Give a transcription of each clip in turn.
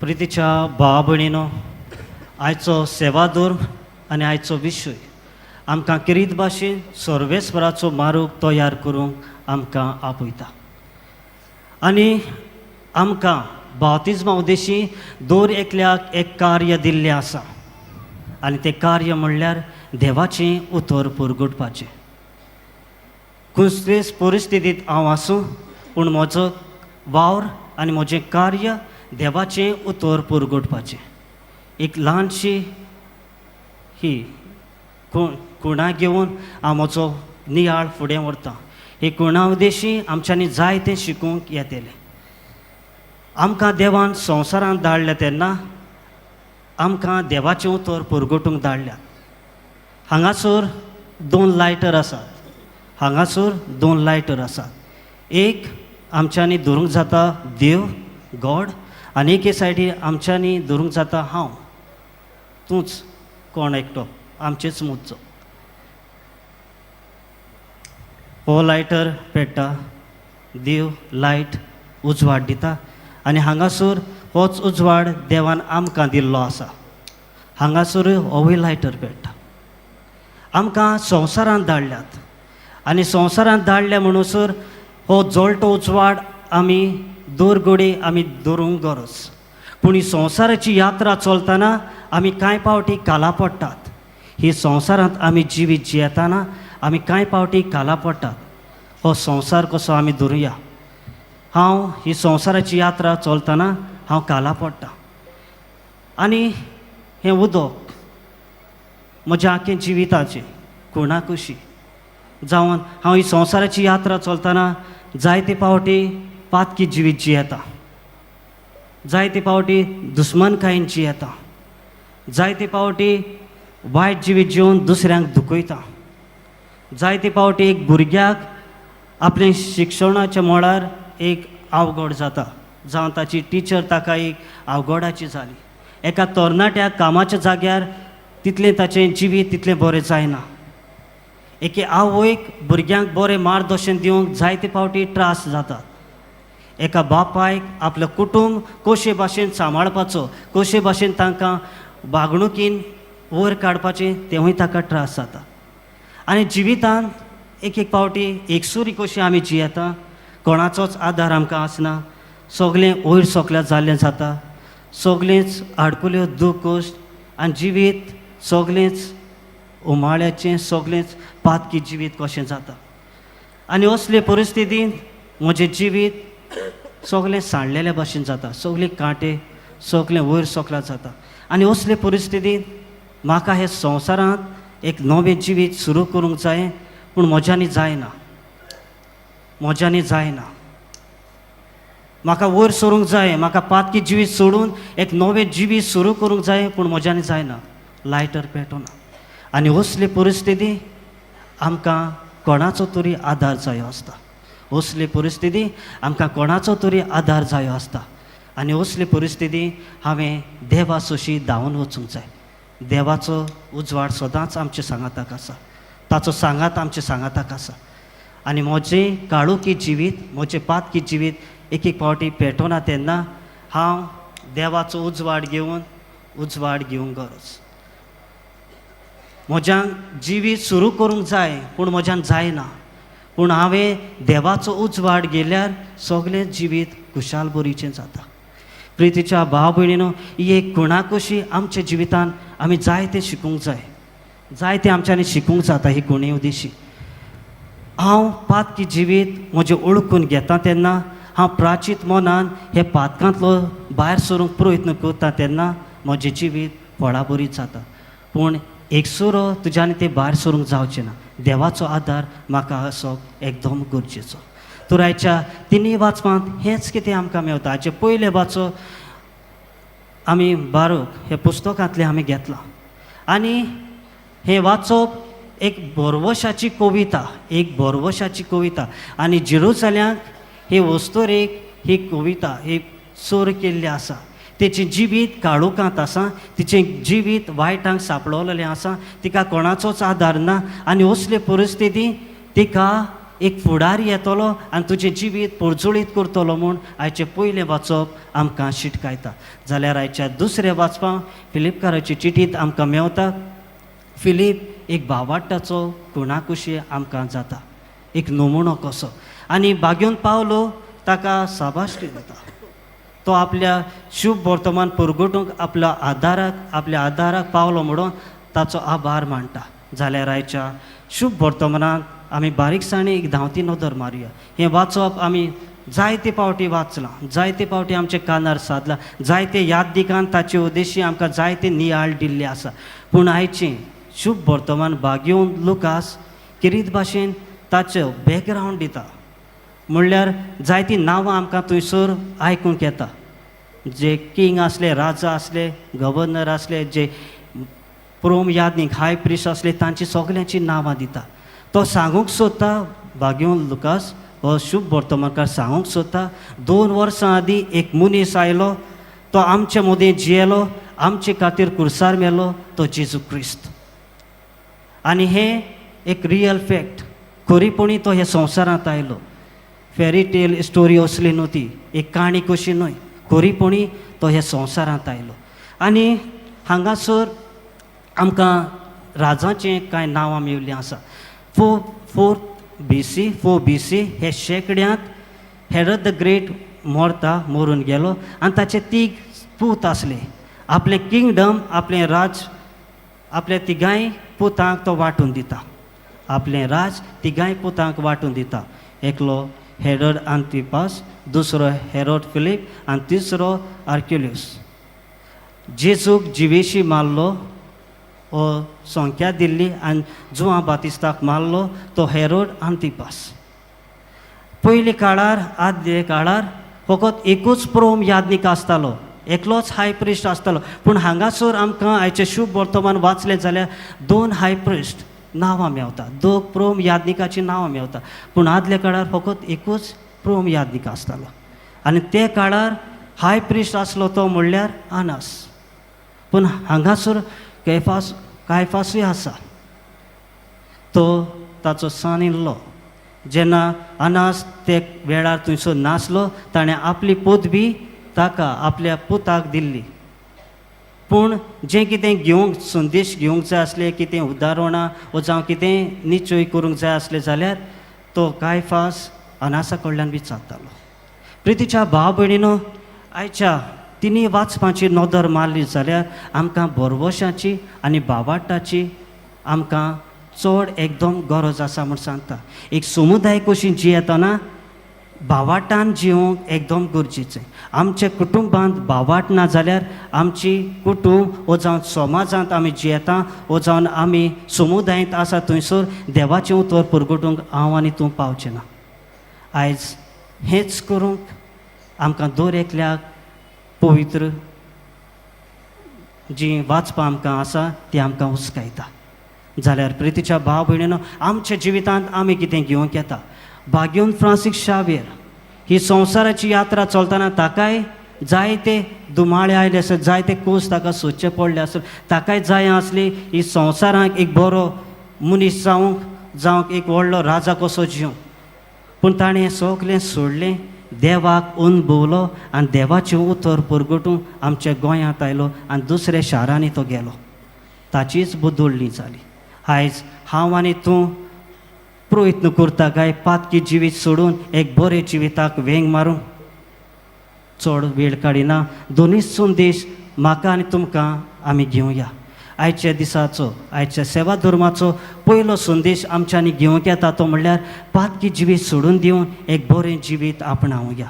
प्रितीच्या भावा भयणीनो, आयचो सेवाधर्म आनी आयचो विशय आमकां किरीत भाशेन सर्वेस्वराचो मारूक तयार करूंक आमकां आपयता. आनी आमकां बावतिजमा उद्देशी दर एकल्याक एक कार्य दिल्लें आसा आनी तें कार्य म्हणल्यार देवाचें उतर पुरगुटपाचें. कसलेच परिस्थितींत हांव आसूं पूण म्हजो वावर आनी म्हजें कार्य देवाचें उतर पुरगुटपाचें. एक ल्हानशी ही कुणां घेवन हांव म्हजो नियाळ फुडें व्हरतां. ही कुणां उद्देशी आमच्यांनी जायतें शिकूंक येतलें. आमकां देवान संवसारांत धाडलें तेन्ना आमकां देवाचें उतर पुरगुटूंक धाडल्यात. हांगासर दोन लायटर आसात. हांगासर दोन लायटर आसात. एक आमच्यांनी धरूंक जाता देव गॉड आनी एके सायडीर आमच्यांनी धरूंक जाता हांव, तूंच कोण एकटो, आमचेच मुच्चो. हो लायटर पेट्टा, देव लायट उजवाड दिता आनी हांगासर होच उजवाड देवान आमकां दिल्लो आसा. हांगासर होवूय लायटर पेट्टा. आमकां संवसारांत धाडल्यात आनी संवसारांत धाडल्या म्हणसर हो जळटो उजवाड आमी दर घडी आमी धरूंक गरज. पूण ही संवसाराची यात्रा चलतना आमी कांय पावटी काला पडटात. ही संवसारांत आमी जिवीत जियेतना आमी कांय पावटी काला पडटात. हो संवसार कसो आमी धरुया. हांव ही संवसाराची यात्रा चलतना हांव काला पडटा आनी हें उदक म्हज्या आख्या जिविताचें कुणाकुशी जावन हांव ही संवसाराची यात्रा चलतना जायते पावटी पातकी जिवीत जियेता. जायते पावटी दुस्मनकायेन जियेता. जायते पावटी वायट जिवीत जिवन दुसऱ्यांक दुखयता. जायते पावटी एक भुरग्याक आपले शिक्षणाच्या मळार एक आवगड जाता जावं ताची टिचर ताका एक आवगडाची जाली. एका तरणाट्याक कामाच्या जाग्यार तितलें ताचें जिवीत तितलें बरें जायना. एके आवयक भुरग्यांक बरें मार्गदर्शन दिवंक जायते पावटी त्रास जातात. एका बापायक आपलें कुटूंब कशे भाशेन सांबाळपाचो, कशे भाशेन तांकां वागणुकीन वयर काडपाचें तेवूय ताका त्रास जाता. आनी जिवितांत एक एक पावटी एकसुरी कशी आमी जियेता. कोणाचोच आदार आमकां आसना. सगळें वयर सकल्या जाल्लें जाता. सगळेंच आडकुल्यो दूख कश्ट आनी जिवीत सगळेंच उमाळ्याचें, सगळेंच पातकी जिवीत कशें जाता. आनी असले परिस्थितींत म्हजें जिवीत सगळें सांडलेल्या भाशेन जाता. सगळे कांटे सगळें वयर सकल्या जाता. आनी असले परिस्थितींत म्हाका हे संवसारांत एक नवें जिवीत सुरू करूंक जाय पूण म्हज्यानी जायना. म्हज्यानी जायना. म्हाका वयर सरूंक जाय. म्हाका पातकी जिवीत सोडून एक नवें जिवीत सुरू करूंक जाय पूण म्हज्यानी जायना. लायटर पेटोना. आनी असले परिस्थिती आमकां कोणाचो तरी आदार जायो आसता. असले परिस्थिती आमकां कोणाचो तरी आदार जायो आसता. आनी असली परिस्थिती हांवें देवा सोशी धांवन वचूंक जाय. देवाचो उजवाड सदांच आमच्या सांगाताक आसा. ताचो सांगात आमच्या सांगाताक आसा. आनी म्हजें काळोखी जिवीत, म्हजें पातकी जिवीत एक एक पावटी पेटोना तेन्ना हांव देवाचो उजवाड घेवंक गरज. म्हज्यान जिवीत सुरू करूंक जाय पूण म्हज्यान जायना. पूण हांवें देवाचो उजवाड गेल्यार सगळें जिवीत खुशाल बरीचें जाता. प्रितीच्या भाव भयणीनो, ही एक कुणाकुशी आमच्या जिवितांत आमी जायतें शिकूंक जाय. जायतें आमच्यांनी शिकूंक जाता ही कोणे उद्देशी. हांव पातकी जिवीत म्हजें ओळखून घेता तेन्ना हांव प्राचीत मनान हे पातकांतलो भायर सरूंक प्रयत्न करता तेन्ना म्हजें जिवीत फळां बरीच जाता. पूण एकसुरो तुज्यानी तें भायर सरूंक जावचें ना. देवाचो आदार म्हाका आसप एकदम गरजेचो. तर आयच्या तिनूय वाचपांत हेंच कितें आमकां मेवता. हाचे पयले वाचो आमी बारूक हे पुस्तकांतलें आमी घेतलां आनी हें वाचप एक बरवशाची कविता आनी जेरुसल्याक हे वस्तोरेक ही कविता ही चोर केल्ली आसा. तेचें जिवीत काळोखांत आसा. तिचें जिवीत वायटांक सांपळोलेलें आसा. तिका कोणाचोच आदार ना. आनी असले परिस्थिती तिका एक फुडारी येतलो आनी तुजें जिवीत पोरजोळीत करतलो म्हूण आयचें पयलें वाचप आमकां शिटकायता. जाल्यार आयच्या दुसरें वाचपां फिलिपकाराची चिठींत आमकां मेवता. फिलीप एक भावार्थाचो कुणाकुशी आमकां जाता, एक नमुनो कसो. आनी बागेवन पावलो ताका साबाश्टी दिता. तो आपल्या शुभ वर्तमान परगटूंक आपल्या आदाराक पावलो म्हणून ताचो आभार मानता. जाल्यार आयच्या शुभ वर्तमानांत आमी बारीकसाणी एक धांवती नदर मारया. हें वाचप आमी जायते फावटी वाचलां, जायते फावटी आमचे कानार सादलां, जायते याददिकान ताचे उद्देशी आमकां जायते नियाळ दिल्ले आसा. पूण आयचें शुभ वर्तमान बागेवन लुकास किरीत भाशेन ताचो बॅकग्रावंड दिता. म्हणल्यार जायतीं नांवां आमकां थंयसर आयकूंक येता. जे किंग आसले, राजा आसले, गव्हर्नर आसले, जे प्रोम यादनीक हाय प्रिस्ट आसले, तांची सगल्यांची नांवां दिता. तो सांगूंक सोदता, बागेवन लुकास हो शुभ वर्तमानकार सांगूंक सोदता, 2 वर्सां आदीं एक मनीस आयलो, तो आमचे मदें जियेलो, आमचे खातीर कुर्सार मेलो, तो जेजू क्रिस्त. आनी हें एक रियल फॅक्ट. खरीपणी तो ह्या संवसारांत आयलो. फेरी टेल स्टोरी असली न्हू ती, एक काणी कशी न्हय, खरीपणी तो ह्या संवसारांत आयलो. आनी हांगासर आमकां राजांचें कांय नांवां मेवलीं आसा. 4 BC हे शेंकड्यांत हेरड द ग्रेट मरून गेलो आनी ताचे 3 पूत आसले. आपलें किंगडम, आपलें राज आपल्या तिगांय पुतांक तो वांटून दिता. आपलें राज तिगांय पुतांक वांटून दिता. एकलो हेरड आंतिपास, दुसरो हेरोड फिलीप आनी तिसरो आर्क्युलियस. जेजूक जिवेशी मारलो हो संख्या दिल्ली आनी जुआं बातिस्ताक मारलो तो हेरोड आंतिपास. पयलीं काळार आदले काळार फकत एकूच प्रोम यादनीक आसतालो, एकलोच हाय प्रिस्ट आसतालो. पूण हांगासर आमकां आयचें शुभ वर्तमान वाचलें जाल्यार 2 हाय प्रिस्ट नांवां मेवता, 2 प्रोम यादनिकाचीं नांवां मेवता. पूण आदल्या काळार फकत एकूच प्रोम यादनीक आसतालो. आनी ते काळार हाय प्रिस्ट आसलो तो म्हणल्यार आनास. पूण हांगासर कायफासूय आसा. तो ताचो सन इल्लो. जेन्ना आनास ते वेळार थंयसर नासलो, ताणें आपली पदवी ताका आपल्या पुताक दिल्ली. पूण जें कितें घेवंक संदेश घेवंक जाय आसले, कितें उदाहरणां वा जावं कितें निश्चय करूंक जाय आसलें जाल्यार तो कायफास अनासा कडल्यान विचारतालो. प्रितीच्या भाव भयणीनो, आयच्या तिनी वाचपाची नदर मारली जाल्यार आमकां बरवशाची आनी भावार्थाची आमकां चड एकदम गरज आसा म्हूण सांगता. एक समुदाय कशी जियेतना भावार्थान जिवंक एकदम गरजेचें. आमच्या कुटुंबांत भावार्थ ना जाल्यार आमची कुटुंब वो जावन समाजांत आमी जियेता वो जावन आमी समुदायांत आसा थंयसर देवाचें उतर परगटूंक हांव आनी तूं पावचें ना. आयज हेंच करूंक आमकां दर एकल्याक पवित्र जी वाचपां आमकां आसा ती आमकां हुस्कायता. जाल्यार प्रितीच्या भाव भयणीनो, आमच्या जिवितांत आमी कितें घेवंक येता. बागेवन फ्रांसीस शावेर ही संवसाराची यात्रा चलतना ताकाय जायते दुमाळे आयले आसत, जायते कोस ताका सोदचे पडले आसत. ताकाय जाय आसली ही संवसारांत एक बरो मनीस जावंक एक व्हडलो राजा कसो जिवंक. पूण ताणें हें सगलें सोडलें, देवाक अनुभवलो आनी देवाचें उतर परगटूंक आमच्या गोंयांत आयलो आनी दुसऱ्या शारांनी तो गेलो. ताचीच बदोडली जाली. आयज हांव आनी तूं प्रयत्न करता काय पातकी जिवीत सोडून एक बरे जिविताक वेंग मारूंक. चड वेळ काडिना दोनूय संदेश म्हाका आनी तुमकां आमी घेवया. आयच्या दिसाचो, आयच्या सेवा धर्माचो पयलो संदेश आमच्यांनी घेवंक येता तो म्हणल्यार पातकी जिवीत सोडून दिवन एक बरें जिवीत आपणावया.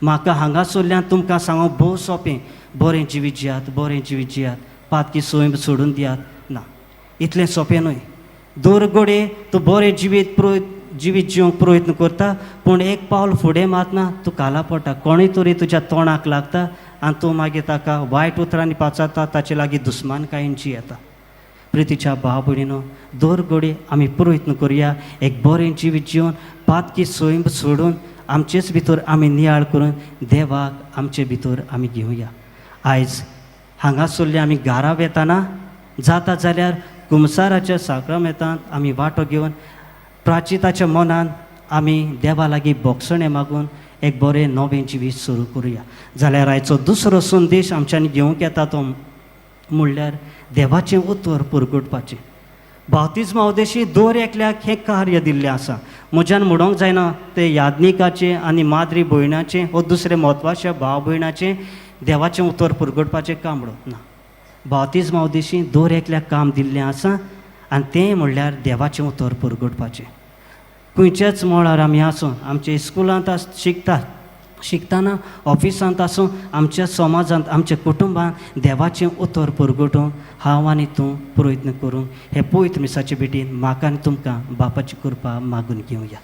म्हाका हांगासरल्यान तुमकां सांगूंक भोव सोंपें, बरें जिवीत जियात, बरें जिवीत जियात, पातकी सोय सोडून दियात ना, इतलें सोंपें न्हय. दर घडये तूं बरें जिवीत जिवंक प्रयत्न करता, पूण एक पावल फुडें मातना तूं काला पडटा. कोणूय तरी तुज्या तोंडाक लागता आनी तूं मागीर ताका वायट उतरांनी पाचारता, ताचे लागीं दुस्मानकायेंची येता. प्रितीच्या भाव भयणीनो, दर घडये आमी प्रयत्न करुया एक बरें जिवीत जिवन पातकी सोय सोडून आमचेच भितर आमी नियाळ करून देवाक आमचे भितर आमी घेवया. आयज हांगासरले आमी घारां वेताना जाता जाल्यार कुमसाराच्या साक्रामेंतांत आमी वांटो घेवन प्राचिताच्या मनान आमी देवा लागीं बोगसणे मागून एक बरें नवें जिवीत सुरू करुया. जाल्यार आयचो दुसरो संदेश आमच्यानी घेवंक येता तो म्हणल्यार देवाचें उतर पुरगुटपाचें. बावतिस्मा उदेशी दर एकल्याक हें कार्य दिल्लें आसा. म्हज्यान म्हणोंक जायना तें याज्ञिकाचें आनी माद्री भयणाचें वो दुसरें म्हत्वाच्या भाव भयणाचें देवाचें उतर पुरगुटपाचें काम म्हणून ना. बावतिस्मा उदेशी दर एकल्याक काम दिल्लें आसा आनी तें म्हणल्यार देवाचें उतर पुरगुटपाचें. खंयच्याच मळार आमी आसूं, आमच्या इस्कुलांत शिकतना ऑफिसांत आसूं, आमच्या समाजांत आमच्या कुटुंबांत देवाचें उतर पुरगुटूंक हांव आनी तूं प्रयत्न करूंक हे पवित्र मिसाचे बेटीन म्हाका आनी तुमकां बापाची कृपा मागून घेवया.